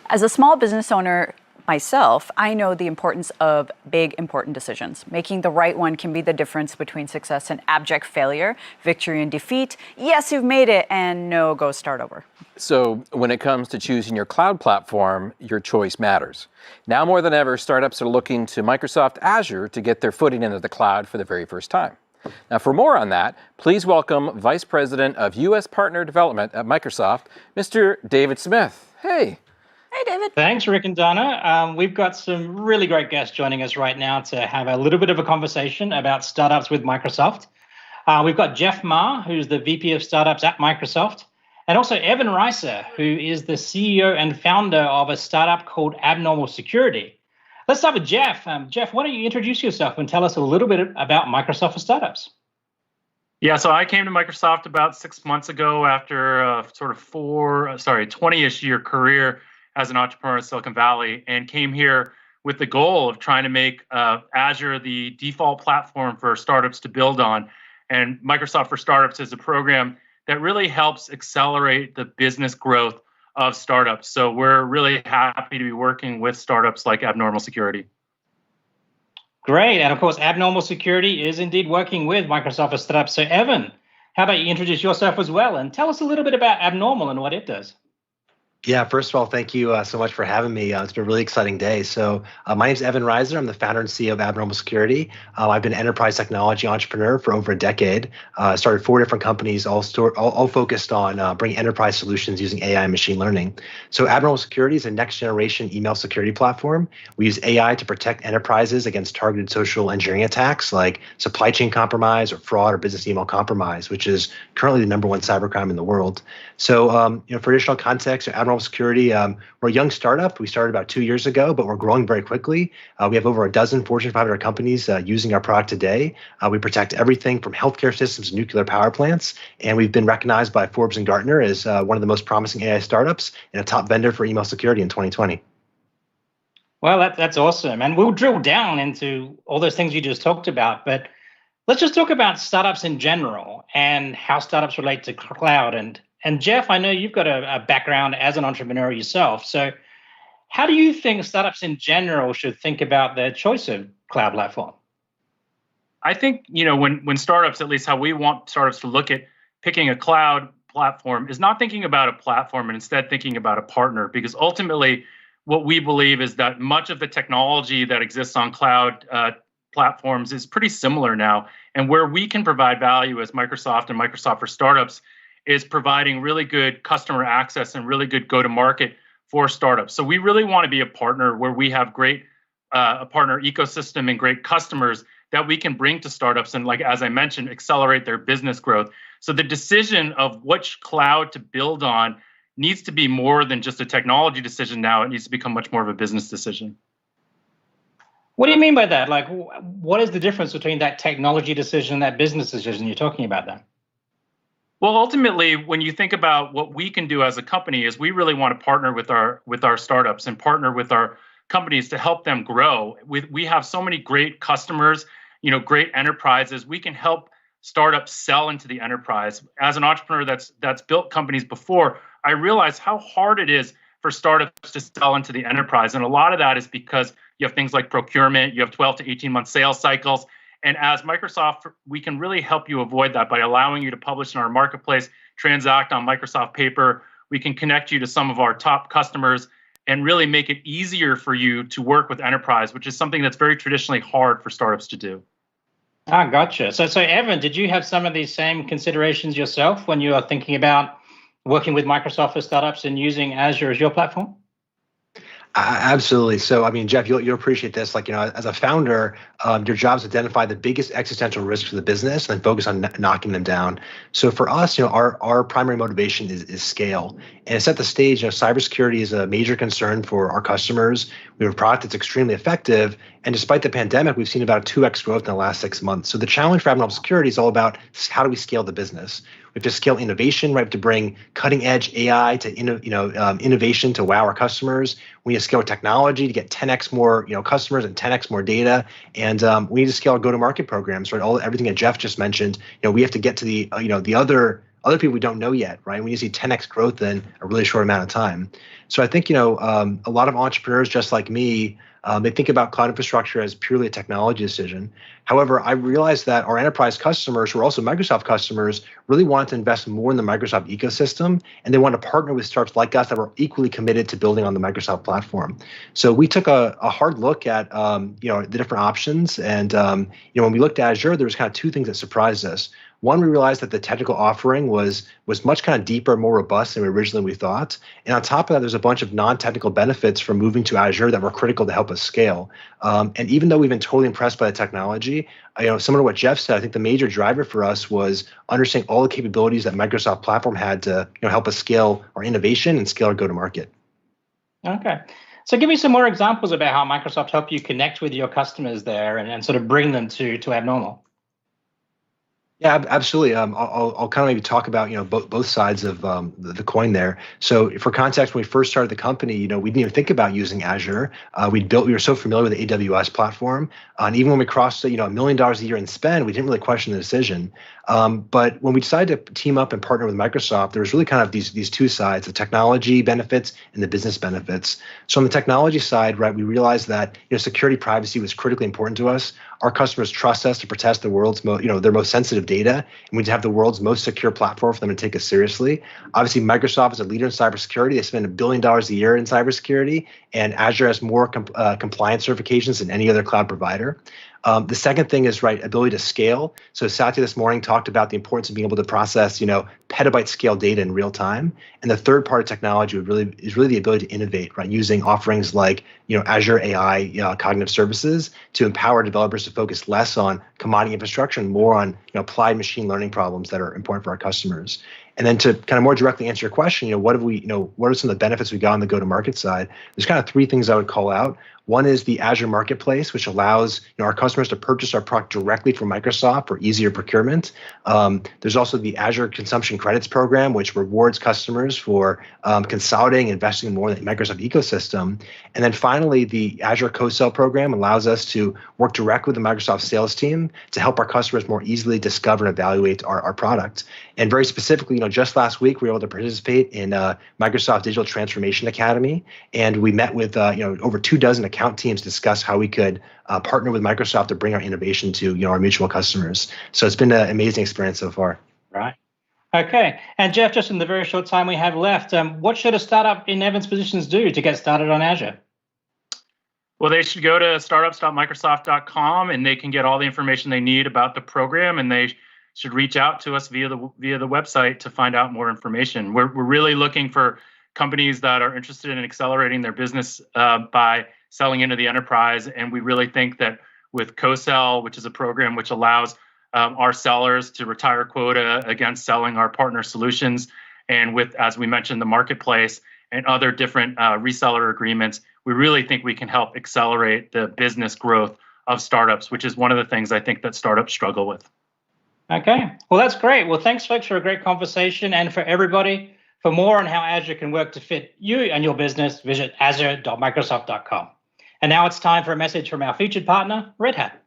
As a small business owner myself, I know the importance of big, important decisions. Making the right one can be the difference between success and abject failure, victory and defeat. Yes, you've made it, and no, go start over. So when it comes to choosing your cloud platform, your choice matters. Now more than ever, startups are looking to Microsoft Azure to get their footing into the cloud for the very first time. Now, for more on that, please welcome Vice President of U.S. Partner Development at Microsoft, Mr. David Smith. Hey. Hey, David. Thanks, Rick and Donna. We've got some really great guests joining us right now to have a little bit of a conversation about startups with Microsoft. We've got Jeff Ma, who's the VP of Startups at Microsoft, and also Evan Reiser, who is the CEO and founder of a startup called Abnormal Security. Let's start with Jeff. Jeff, why don't you introduce yourself and tell us a little bit about Microsoft for Startups? Yeah, so I came to Microsoft about 6 months ago after a sort of 20-ish year career as an entrepreneur in Silicon Valley, and came here with the goal of trying to make Azure the default platform for startups to build on. And Microsoft for Startups is a program that really helps accelerate the business growth of startups. So we're really happy to be working with startups like Abnormal Security. Great. And of course, Abnormal Security is indeed working with Microsoft for Startups. So Evan, how about you introduce yourself as well and tell us a little bit about Abnormal and what it does? Yeah, first of all, thank you so much for having me. It's been a really exciting day. So my name is Evan Reiser. I'm the founder and CEO of Abnormal Security. I've been an enterprise technology entrepreneur for over a decade. Started 4 different companies, all focused on bringing enterprise solutions using AI and machine learning. So Abnormal Security is a next generation email security platform. We use AI to protect enterprises against targeted social engineering attacks like supply chain compromise or fraud or business email compromise, which is currently the #1 cybercrime in the world. So, for additional context, Abnormal Security, we're a young startup. We started about 2 years ago, but we're growing very quickly. We have over a dozen Fortune 500 companies using our product today. We protect everything from healthcare systems to nuclear power plants, and we've been recognized by Forbes and Gartner as one of the most promising AI startups and a top vendor for email security in 2020. Well, that's awesome. And we'll drill down into all those things you just talked about, but let's just talk about startups in general and how startups relate to cloud. And Jeff, I know you've got a background as an entrepreneur yourself. So how do you think startups in general should think about their choice of cloud platform? I think, when startups, at least how we want startups to look at picking a cloud platform, is not thinking about a platform and instead thinking about a partner. Because ultimately, what we believe is that much of the technology that exists on cloud platforms is pretty similar now. And where we can provide value as Microsoft and Microsoft for Startups is providing really good customer access and really good go-to-market for startups. So we really want to be a partner where we have great a partner ecosystem and great customers that we can bring to startups and, like as I mentioned, accelerate their business growth. So the decision of which cloud to build on needs to be more than just a technology decision now. It needs to become much more of a business decision. What do you mean by that? Like, what is the difference between that technology decision and that business decision you're talking about then? Well, ultimately, when you think about what we can do as a company, is we really want to partner with our startups and partner with our companies to help them grow. We have so many great customers, great enterprises. We can help startups sell into the enterprise. As an entrepreneur that's built companies before, I realize how hard it is for startups to sell into the enterprise. And a lot of that is because you have things like procurement, you have 12 to 18 month sales cycles. And as Microsoft, we can really help you avoid that by allowing you to publish in our marketplace, transact on Microsoft Paper. We can connect you to some of our top customers and really make it easier for you to work with enterprise, which is something that's very traditionally hard for startups to do. Gotcha. So Evan, did you have some of these same considerations yourself when you are thinking about working with Microsoft for Startups and using Azure as your platform? Absolutely. So, Jeff, you'll appreciate this. As a founder, your job is to identify the biggest existential risks for the business and then focus on knocking them down. So for us, our primary motivation is scale. And to set the stage, cybersecurity is a major concern for our customers. We have a product that's extremely effective. And despite the pandemic, we've seen about a 2x growth in the last 6 months. So the challenge for Abnormal Security is all about how do we scale the business? We have to scale innovation, right? To bring cutting edge AI to innovation to wow our customers. We need to scale technology to get 10x more customers and 10x more data. And we need to scale our go-to-market programs, right? Everything that Jeff just mentioned. We have to get to the other other people we don't know yet, right? We need to see 10x growth in a really short amount of time. So I think, a lot of entrepreneurs just like me, they think about cloud infrastructure as purely a technology decision. However, I realized that our enterprise customers, who are also Microsoft customers, really wanted to invest more in the Microsoft ecosystem, and they want to partner with startups like us that were equally committed to building on the Microsoft platform. So we took a hard look at the different options, and when we looked at Azure, there was kind of two things that surprised us. One, we realized that the technical offering was much kind of deeper, more robust than we thought. And on top of that, there's a bunch of non-technical benefits from moving to Azure that were critical to help us scale. And even though we've been totally impressed by the technology, similar to what Jeff said, I think the major driver for us was understanding all the capabilities that Microsoft platform had to help us scale our innovation and scale our go-to-market. Okay. So give me some more examples about how Microsoft helped you connect with your customers there and sort of bring them to Abnormal. Yeah, absolutely. I'll kind of maybe talk about both sides of the coin there. So for context, when we first started the company, we didn't even think about using Azure. We were so familiar with the AWS platform, and even when we crossed $1 million a year in spend, we didn't really question the decision. But when we decided to team up and partner with Microsoft, there was really kind of these two sides: the technology benefits and the business benefits. So on the technology side, right, we realized that security, privacy was critically important to us. Our customers trust us to protect the world's their most sensitive data, and we need to have the world's most secure platform for them to take us seriously. Obviously, Microsoft is a leader in cybersecurity. They spend $1 billion a year in cybersecurity, and Azure has more compliance certifications than any other cloud provider. The second thing is ability to scale. So Satya this morning talked about the importance of being able to process petabyte scale data in real time. And the third part of technology is really the ability to innovate, right? Using offerings like Azure AI cognitive services to empower developers to focus less on commodity infrastructure and more on applied machine learning problems that are important for our customers. And then to kind of more directly answer your question, what are some of the benefits we got on the go-to-market side? There's kind of three things I would call out. One is the Azure Marketplace, which allows our customers to purchase our product directly from Microsoft for easier procurement. There's also the Azure Consumption Credits Program, which rewards customers for consolidating, investing more in the Microsoft ecosystem. And then finally, the Azure Co-sell program allows us to work directly with the Microsoft sales team to help our customers more easily discover and evaluate our product. And very specifically, just last week, we were able to participate in Microsoft Digital Transformation Academy, and we met with over 24 account teams to discuss how we could partner with Microsoft to bring our innovation to our mutual customers. So it's been an amazing experience so far. Right. Okay. And Jeff, just in the very short time we have left, what should a startup in Evan's positions do to get started on Azure? Well, they should go to startups.microsoft.com and they can get all the information they need about the program, and they should reach out to us via the website to find out more information. We're really looking for companies that are interested in accelerating their business by selling into the enterprise, and we really think that with co-sell, which is a program which allows our sellers to retire quota against selling our partner solutions, and with, as we mentioned, the marketplace and other different reseller agreements, we really think we can help accelerate the business growth of startups, which is one of the things I think that startups struggle with. Okay, well, that's great. Well, thanks, folks, for a great conversation. And for everybody, for more on how Azure can work to fit you and your business, visit azure.microsoft.com. And now it's time for a message from our featured partner, Red Hat.